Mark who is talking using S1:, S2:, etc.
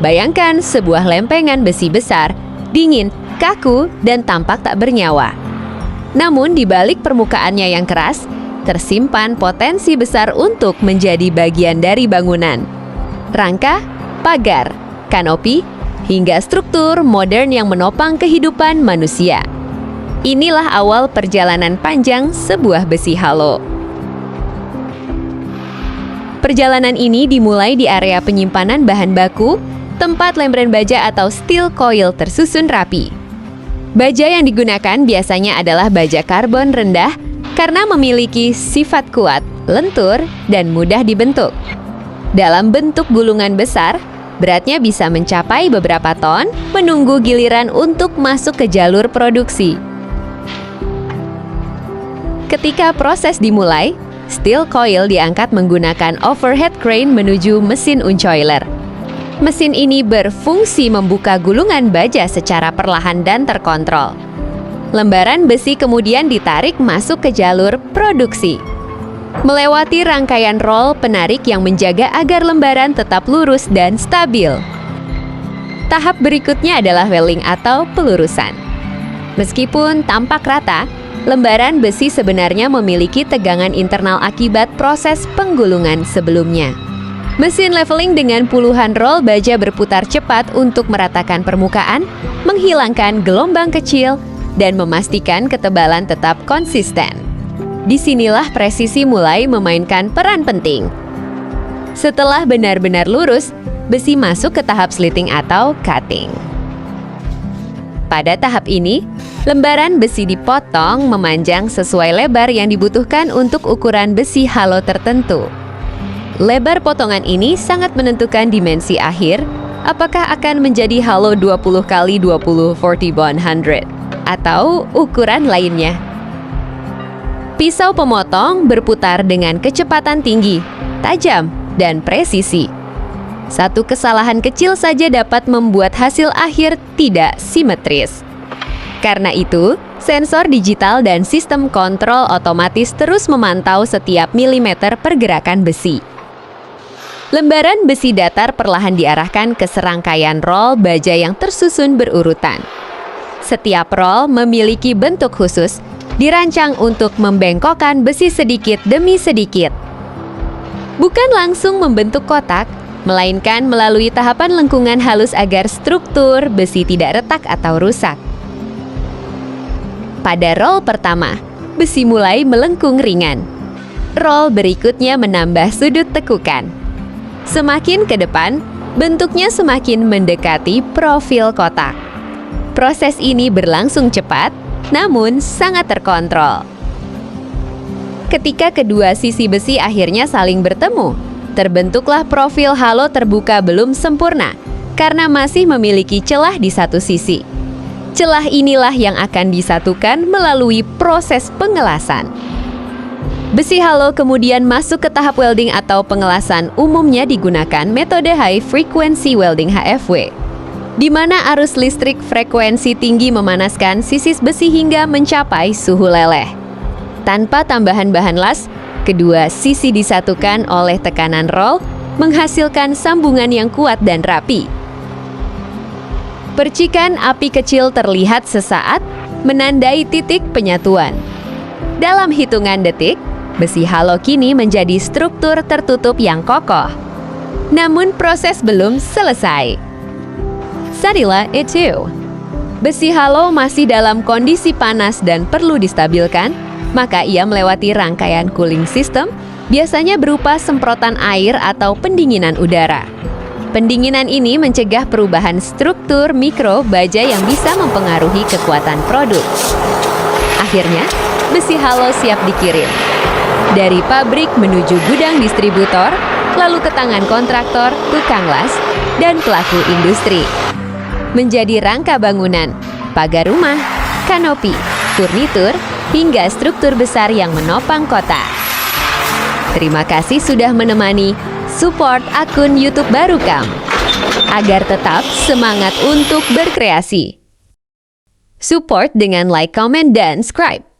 S1: Bayangkan sebuah lempengan besi besar, dingin, kaku, dan tampak tak bernyawa. Namun di balik permukaannya yang keras, tersimpan potensi besar untuk menjadi bagian dari bangunan. Rangka, pagar, kanopi, hingga struktur modern yang menopang kehidupan manusia. Inilah awal perjalanan panjang sebuah besi halo. Perjalanan ini dimulai di area penyimpanan bahan baku, tempat lembran baja atau steel coil tersusun rapi. Baja yang digunakan biasanya adalah baja karbon rendah karena memiliki sifat kuat, lentur, dan mudah dibentuk. Dalam bentuk gulungan besar, beratnya bisa mencapai beberapa ton, menunggu giliran untuk masuk ke jalur produksi. Ketika proses dimulai, steel coil diangkat menggunakan overhead crane menuju mesin uncoiler. Mesin ini berfungsi membuka gulungan baja secara perlahan dan terkontrol. Lembaran besi kemudian ditarik masuk ke jalur produksi, melewati rangkaian roll penarik yang menjaga agar lembaran tetap lurus dan stabil. Tahap berikutnya adalah welding atau pelurusan. Meskipun tampak rata, lembaran besi sebenarnya memiliki tegangan internal akibat proses penggulungan sebelumnya. Mesin leveling dengan puluhan roll baja berputar cepat untuk meratakan permukaan, menghilangkan gelombang kecil, dan memastikan ketebalan tetap konsisten. Disinilah presisi mulai memainkan peran penting. Setelah benar-benar lurus, besi masuk ke tahap slitting atau cutting. Pada tahap ini, lembaran besi dipotong memanjang sesuai lebar yang dibutuhkan untuk ukuran besi halo tertentu. Lebar potongan ini sangat menentukan dimensi akhir, apakah akan menjadi halo 20 x 20 40 bond 100 atau ukuran lainnya. Pisau pemotong berputar dengan kecepatan tinggi, tajam, dan presisi. Satu kesalahan kecil saja dapat membuat hasil akhir tidak simetris. Karena itu, sensor digital dan sistem kontrol otomatis terus memantau setiap milimeter pergerakan besi. Lembaran besi datar perlahan diarahkan ke serangkaian roll baja yang tersusun berurutan. Setiap roll memiliki bentuk khusus, dirancang untuk membengkokkan besi sedikit demi sedikit. Bukan langsung membentuk kotak, melainkan melalui tahapan lengkungan halus agar struktur besi tidak retak atau rusak. Pada roll pertama, besi mulai melengkung ringan. Roll berikutnya menambah sudut tekukan. Semakin ke depan, bentuknya semakin mendekati profil kotak. Proses ini berlangsung cepat, namun sangat terkontrol. Ketika kedua sisi besi akhirnya saling bertemu, terbentuklah profil halo terbuka belum sempurna karena masih memiliki celah di satu sisi. Celah inilah yang akan disatukan melalui proses pengelasan. Besi halo kemudian masuk ke tahap welding atau pengelasan, umumnya digunakan metode high frequency welding HFW, di mana arus listrik frekuensi tinggi memanaskan sisi besi hingga mencapai suhu leleh. Tanpa tambahan bahan las, kedua sisi disatukan oleh tekanan roll, menghasilkan sambungan yang kuat dan rapi. Percikan api kecil terlihat sesaat, menandai titik penyatuan. Dalam hitungan detik, besi halo kini menjadi struktur tertutup yang kokoh. Namun proses belum selesai. Sadila itu, besi halo masih dalam kondisi panas dan perlu distabilkan, maka ia melewati rangkaian cooling system, biasanya berupa semprotan air atau pendinginan udara. Pendinginan ini mencegah perubahan struktur mikro baja yang bisa mempengaruhi kekuatan produk. Akhirnya, besi halo siap dikirim. Dari pabrik menuju gudang distributor, lalu ke tangan kontraktor, tukang las, dan pelaku industri. Menjadi rangka bangunan, pagar rumah, kanopi, furnitur, hingga struktur besar yang menopang kota. Terima kasih sudah menemani. Support akun YouTube Barukam agar tetap semangat untuk berkreasi. Support dengan like, comment, dan subscribe.